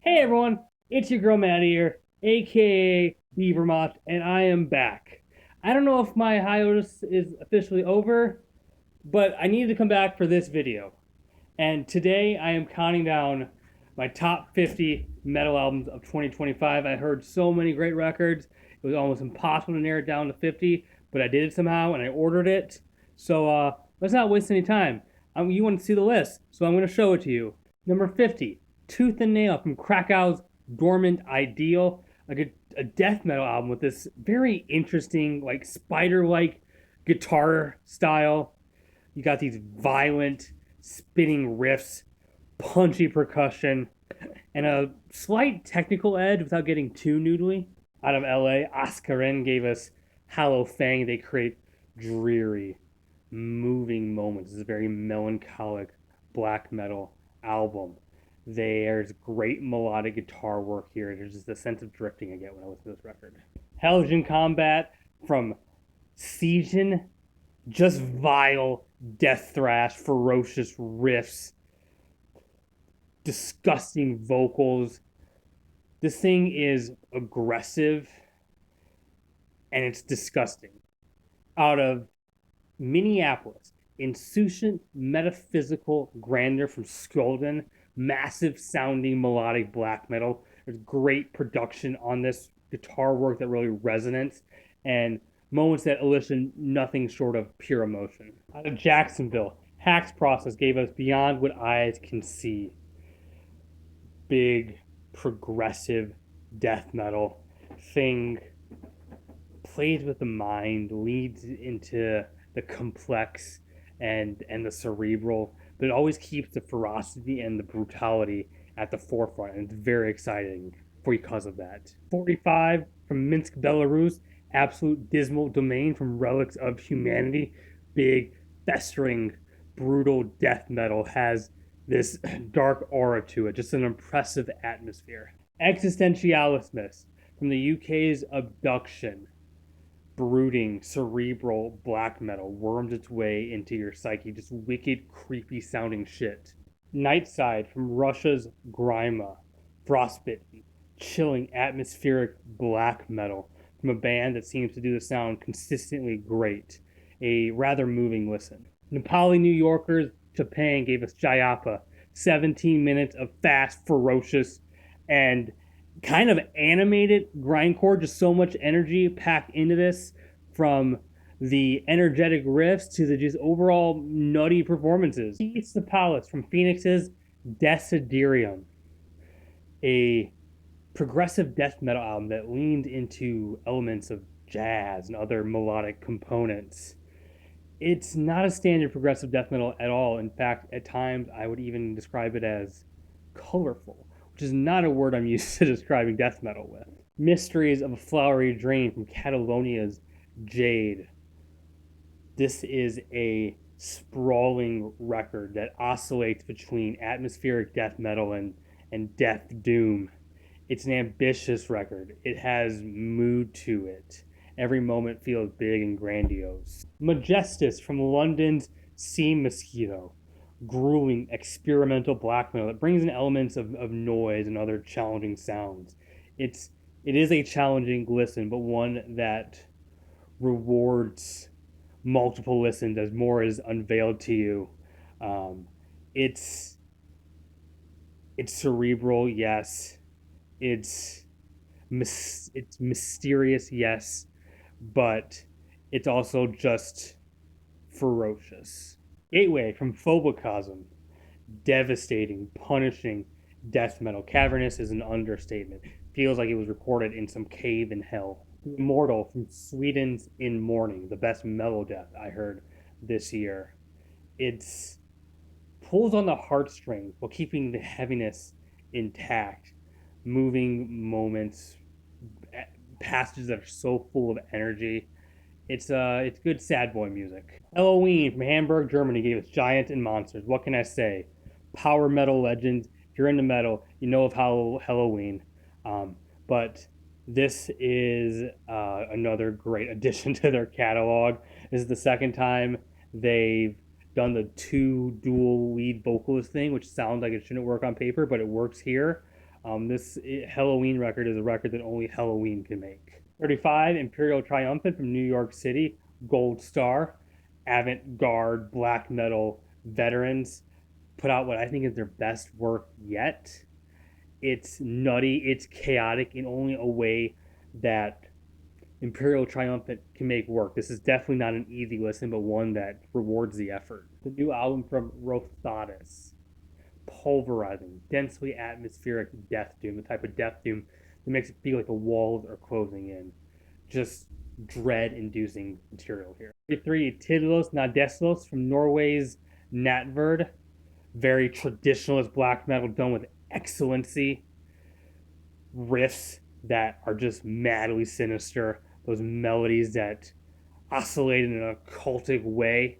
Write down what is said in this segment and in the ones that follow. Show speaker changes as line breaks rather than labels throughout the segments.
Hey everyone, it's your girl Maddie here, aka Beavermont, and I am back. I don't know if my hiatus is officially over, but I needed to come back for this video. And today I am counting down my top 50 metal albums of 2025. I heard so many great records, it was almost impossible to narrow it down to 50, but I did it somehow and I ordered it. So let's not waste any time. You want to see the list, so I'm going to show it to you. Number 50, Tooth and Nail from Krakow's Dormant Ideal, a death metal album with this very interesting, like spider-like guitar style. You got these violent, spinning riffs, punchy percussion, and a slight technical edge without getting too noodly. Out of LA, Oskoreien gave us Helloween. They create dreary, moving moments. It's a very melancholic black metal album. There's great melodic guitar work here. There's just a sense of drifting I get when I listen to this record. Helljjin Combat from Sijjin, just vile death thrash, ferocious riffs, disgusting vocals. This thing is aggressive and it's disgusting. Out of Minneapolis, Insouciant Metaphysical Grandeur from Skjolden, massive sounding melodic black metal. There's great production on this, guitar work that really resonates, and moments that elicit nothing short of pure emotion. Out of Jacksonville, Haxprocess gave us Beyond What Eyes Can See. Big, progressive death metal thing. Plays with the mind, leads into the complex and the cerebral, but it always keeps the ferocity and the brutality at the forefront, and it's very exciting because of that. 45 from Minsk, Belarus, Absolute Dismal Domain from Relics of Humanity. Big, festering, brutal death metal has this dark aura to it, just an impressive atmosphere. Existentialismus from the UK's Abduction. Brooding, cerebral black metal worms its way into your psyche. Just wicked, creepy sounding shit. Nightside from Russia's Grima. Frostbitten, chilling, atmospheric black metal from a band that seems to do the sound consistently great. A rather moving listen. Nepali New Yorkers Chepang gave us Jhyappa. 17 minutes of fast, ferocious, and kind of animated grindcore. Just so much energy packed into this, from the energetic riffs to the just overall nutty performances. It's the Palace from Phoenix's Desiderium, a progressive death metal album that leaned into elements of jazz and other melodic components. It's not a standard progressive death metal at all. In fact, at times I would even describe it as colorful, which is not a word I'm used to describing death metal with. Mysteries of a Flowery Dream from Catalonia's Jade. This is a sprawling record that oscillates between atmospheric death metal and death doom. It's an ambitious record. It has mood to it. Every moment feels big and grandiose. Majestas from London's Sea Mosquito. Grueling experimental black metal that brings in elements of noise and other challenging sounds. It is a challenging listen, but one that rewards multiple listens as more is unveiled to you. It's cerebral, yes. It's mysterious, yes, but it's also just ferocious. Gateway from Phobocosm. Devastating, punishing death metal. Cavernous is an understatement. Feels like it was recorded in some cave in hell. Immortal from Sweden's In Mourning, the best metal death I heard this year. It's pulls on the heartstrings while keeping the heaviness intact. Moving moments, passages that are so full of energy. It's good sad boy music. Helloween from Hamburg, Germany gave us Giants and Monsters. What can I say? Power metal legends. If you're into metal, you know of Helloween. But this is another great addition to their catalog. This is the second time they've done the two dual lead vocalist thing, which sounds like it shouldn't work on paper, but it works here. This Helloween record is a record that only Helloween can make. 35, Imperial Triumphant from New York City, Goldstar, avant-garde black metal veterans, put out what I think is their best work yet. It's nutty, it's chaotic in only a way that Imperial Triumphant can make work. This is definitely not an easy listen, but one that rewards the effort. The new album from Rothatus, pulverizing, densely atmospheric death doom, the type of death doom that makes it feel like the walls are closing in. Just dread-inducing material here. 3, Tidlos Nadeslos from Norway's Natverd. Very traditionalist black metal done with excellency. Riffs that are just madly sinister. Those melodies that oscillate in an occultic way.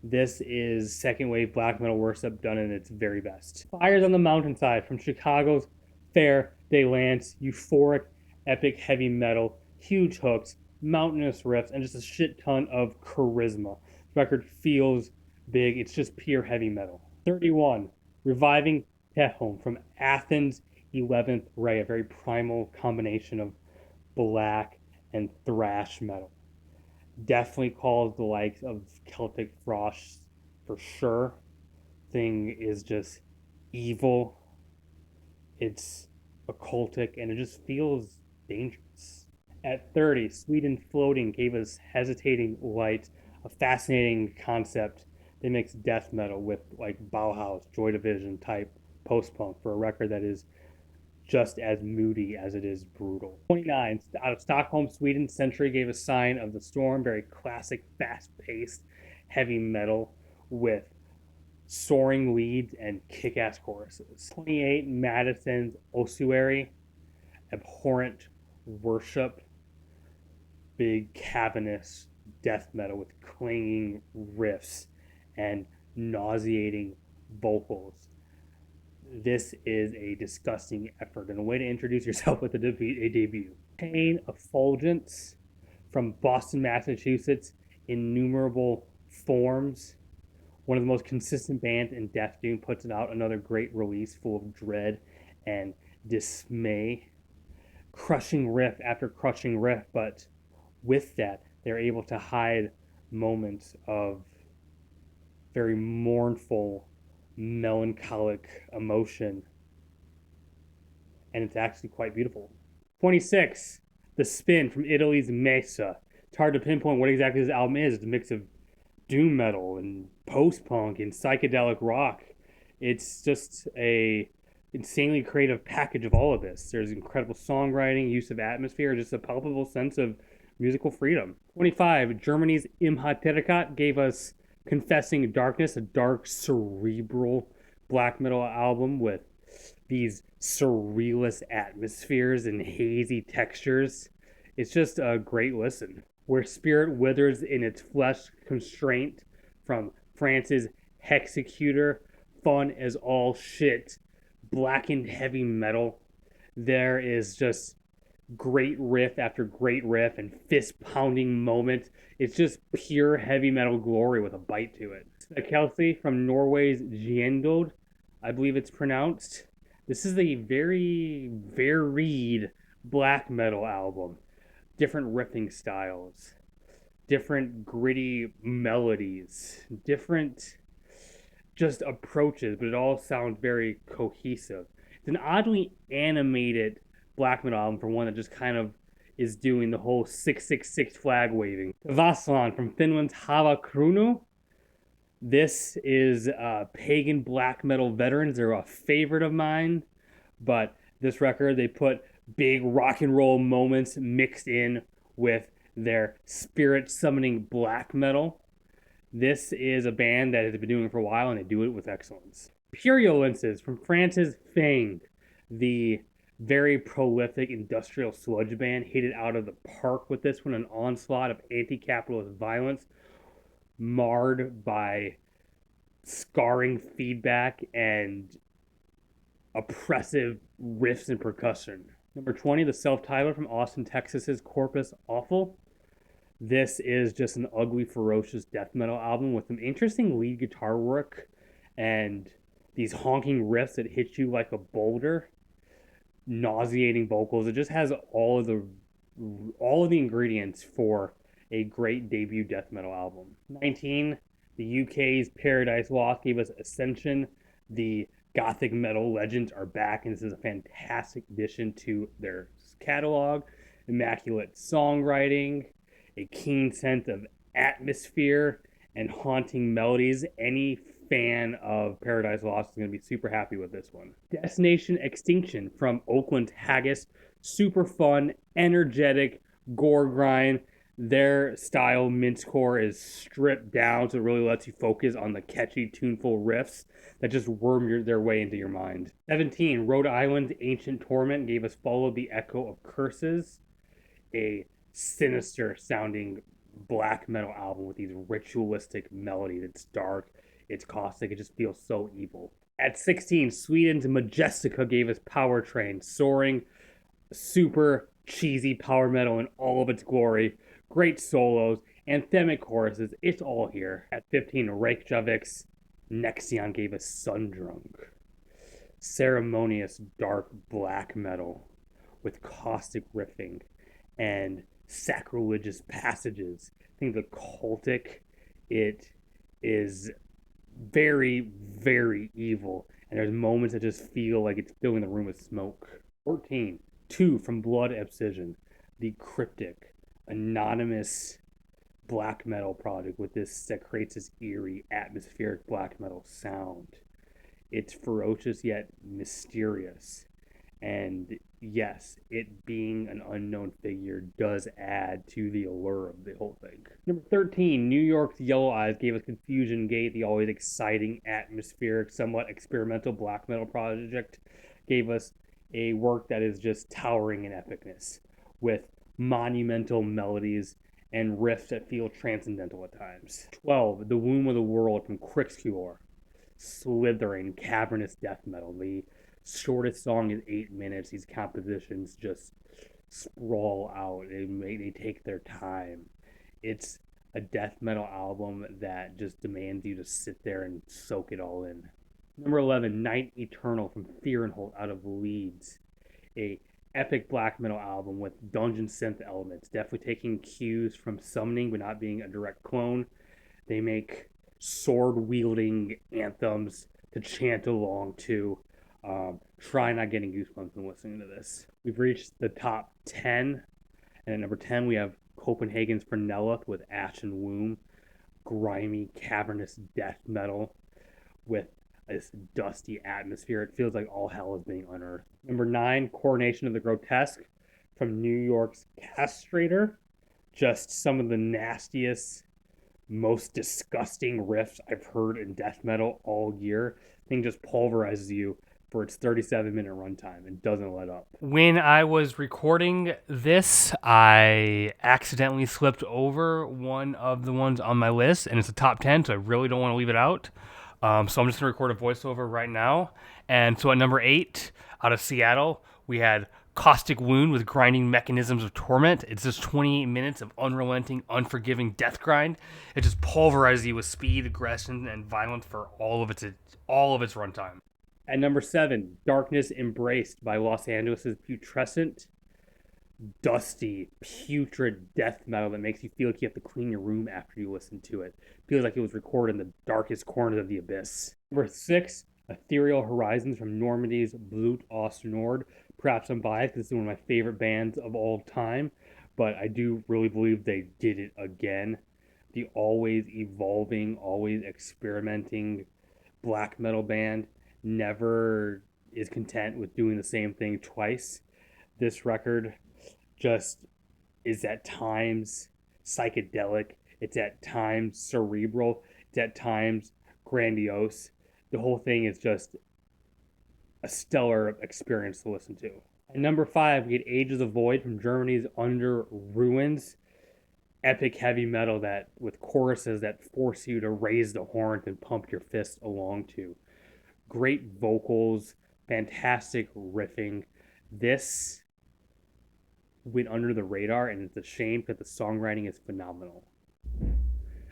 This is second wave black metal worship done in its very best. Fires on the Mountainside from Chicago's Fair de Lance. Euphoric, epic heavy metal. Huge hooks, mountainous riffs, and just a shit ton of charisma. The record feels big. It's just pure heavy metal. 31, Reviving Tehom from Athens' 11th Ray. A very primal combination of black and thrash metal. Definitely calls the likes of Celtic Frost for sure. Thing is just evil. It's occultic and it just feels dangerous. At 30, Sweden Floating gave us Hesitating Light, a fascinating concept that makes death metal with like Bauhaus, Joy Division type post-punk for a record that is just as moody as it is brutal. 29, out of Stockholm, Sweden, Century gave a Sign of the Storm, very classic, fast-paced heavy metal with soaring leads and kick-ass choruses. 28, Madison's Ossuary, abhorrent worship, big cavernous death metal with clanging riffs and nauseating vocals. This is a disgusting effort and a way to introduce yourself with a debut. Pain Effulgence from Boston, Massachusetts, innumerable forms. One of the most consistent bands in death doom, puts it out another great release full of dread and dismay. Crushing riff after crushing riff, but with that, they're able to hide moments of very mournful, melancholic emotion, and it's actually quite beautiful. 26, The Spin from Italy's Mesa. It's hard to pinpoint what exactly this album is. It's a mix of doom metal and post-punk and psychedelic rock. It's just a insanely creative package of all of this. There's incredible songwriting, use of atmosphere, just a palpable sense of musical freedom. 25, Germany's Imhotterkat gave us Confessing Darkness, a dark, cerebral black metal album with these surrealist atmospheres and hazy textures. It's just a great listen. Where Spirit Withers in Its Flesh Constraint from France's Hexecutor, fun as all shit, blackened heavy metal. There is just great riff after great riff and fist pounding moments. It's just pure heavy metal glory with a bite to it. Kelsey from Norway's Gjendod, I believe it's pronounced. This is a very varied black metal album. Different riffing styles, different gritty melodies, different just approaches, but it all sounds very cohesive. It's an oddly animated black metal album for one that just kind of is doing the whole 666 flag waving. Vasalan from Finland's Hava Kruunu. This is pagan black metal veterans. They're a favorite of mine, but this record, they put big rock and roll moments mixed in with their spirit summoning black metal. This is a band that has been doing it for a while and they do it with excellence. Purulence from France's Fangs, the very prolific industrial sludge band, hit it out of the park with this one, an onslaught of anti-capitalist violence marred by scarring feedback and oppressive riffs and percussion. Number 20, the self-titled from Austin, Texas's Corpus Awful. This is just an ugly, ferocious death metal album with some interesting lead guitar work and these honking riffs that hit you like a boulder, nauseating vocals. It just has all of the ingredients for a great debut death metal album. 19, the UK's Paradise Lost gave us Ascension. The gothic metal legends are back, and this is a fantastic addition to their catalog. Immaculate songwriting, a keen sense of atmosphere, and haunting melodies. Any fan of Paradise Lost is going to be super happy with this one. Destination Extinction from Oakland Haggis. Super fun, energetic, gore grind. Their style, mincecore, is stripped down, so it really lets you focus on the catchy, tuneful riffs that just worm their way into your mind. 17, Rhode Island's Ancient Torment gave us Follow the Echo of Curses, a sinister sounding black metal album with these ritualistic melodies. It's dark, it's caustic, it just feels so evil. At 16, Sweden's Majestica gave us Powertrain, soaring, super cheesy power metal in all of its glory. Great solos, anthemic choruses, it's all here. At 15, Reykjavik's Nexion gave us Sundrunk, ceremonious dark black metal with caustic riffing and sacrilegious passages. I think the cultic, it is very, very evil, and there's moments that just feel like it's filling the room with smoke. 14, 2 from Blood Abscission, the cryptic, anonymous black metal project with this that creates this eerie, atmospheric black metal sound. It's ferocious yet mysterious. And yes, it being an unknown figure does add to the allure of the whole thing. Number 13, New York's Yellow Eyes gave us Confusion Gate, the always exciting, atmospheric, somewhat experimental black metal project. Gave us a work that is just towering in epicness, with monumental melodies and riffs that feel transcendental at times. 12, The Womb of the World from Crixcure, slithering, cavernous death metal. The shortest song is 8 minutes. These compositions just sprawl out. They take their time. It's a death metal album that just demands you to sit there and soak it all in. Number 11, Night Eternal from Fearenholt out of Leeds. A epic black metal album with dungeon synth elements, definitely taking cues from Summoning but not being a direct clone. They make sword-wielding anthems to chant along to. Try not getting goosebumps when listening to this. We've reached the top 10, and at number 10 we have Copenhagen's Fernelleth with Ashen Womb, grimy, cavernous death metal with this dusty atmosphere. It feels like all hell is being unearthed. Number 9, Coronation of the Grotesque from New York's Castrator. Just some of the nastiest, most disgusting riffs I've heard in death metal all year. Thing just pulverizes you for its 37-minute runtime and doesn't let up. When I was recording this, I accidentally slipped over one of the ones on my list, and it's a top 10, so I really don't want to leave it out. So I'm just going to record a voiceover right now. And so at number 8, out of Seattle, we had Caustic Wound with Grinding Mechanisms of Torment. It's just 28 minutes of unrelenting, unforgiving death grind. It just pulverizes you with speed, aggression, and violence for all of its runtime. At number 7, Darkness Embraced by Los Angeles' Putrescent. Dusty, putrid death metal that makes you feel like you have to clean your room after you listen to it. Feels like it was recorded in the darkest corners of the abyss. Number 6, Ethereal Horizons from Normandy's Blut aus Nord. Perhaps I'm biased because it's one of my favorite bands of all time, but I do really believe they did it again. The always evolving, always experimenting black metal band never is content with doing the same thing twice. This record just is at times psychedelic, it's at times cerebral, it's at times grandiose. The whole thing is just a stellar experience to listen to. At number 5, we get Age of the Void from Germany's Under Ruins. Epic heavy metal that with choruses that force you to raise the horns and pump your fist along to. Great vocals, fantastic riffing. This went under the radar, and it's a shame because the songwriting is phenomenal.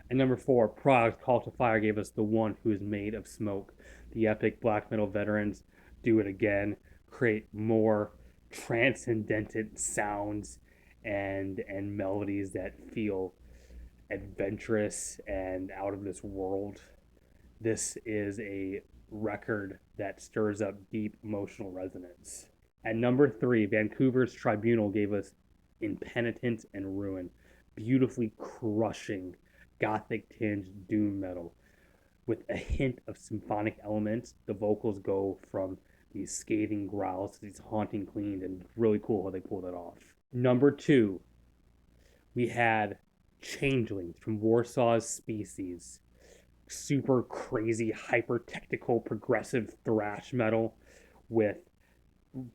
And number 4, Prague's Call to Fire gave us The One Who Is Made of Smoke. The epic black metal veterans do it again, create more transcendent sounds and melodies that feel adventurous and out of this world. This is a record that stirs up deep emotional resonance. At number 3, Vancouver's Tribunal gave us Impenitent and Ruin, beautifully crushing gothic tinged doom metal with a hint of symphonic elements. The vocals go from these scathing growls to these haunting cleans, and it's really cool how they pull that off. Number 2, we had Changelings from Warsaw's Species, super crazy, hyper technical, progressive thrash metal with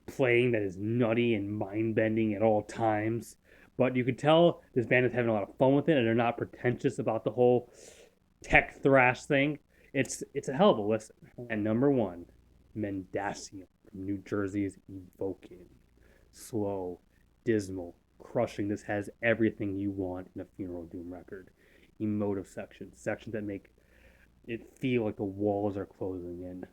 playing that is nutty and mind bending at all times. But you could tell this band is having a lot of fun with it, and they're not pretentious about the whole tech thrash thing. It's a hell of a listen. And number 1, Mendacium from New Jersey's Evoking. Slow, dismal, crushing. This has everything you want in a funeral doom record. Emotive sections that make it feel like the walls are closing in.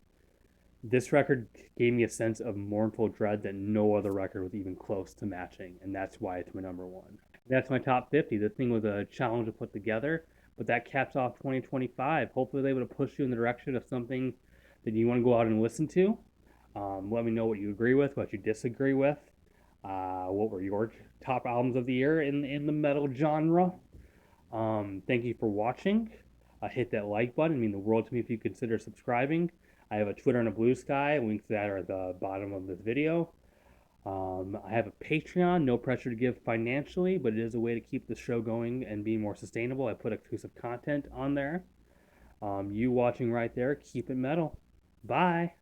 This record gave me a sense of mournful dread that no other record was even close to matching, and that's why it's my number 1. That's my top 50. The thing was a challenge to put together, but that caps off 2025. Hopefully, I was able to push you in the direction of something that you want to go out and listen to. Let me know what you agree with, what you disagree with. What were your top albums of the year in the metal genre? Thank you for watching. Hit that like button. It means the world to me if you consider subscribing. I have a Twitter and a Blue Sky. Links to that are at the bottom of this video. I have a Patreon. No pressure to give financially, but it is a way to keep the show going and be more sustainable. I put exclusive content on there. You watching right there, keep it metal. Bye.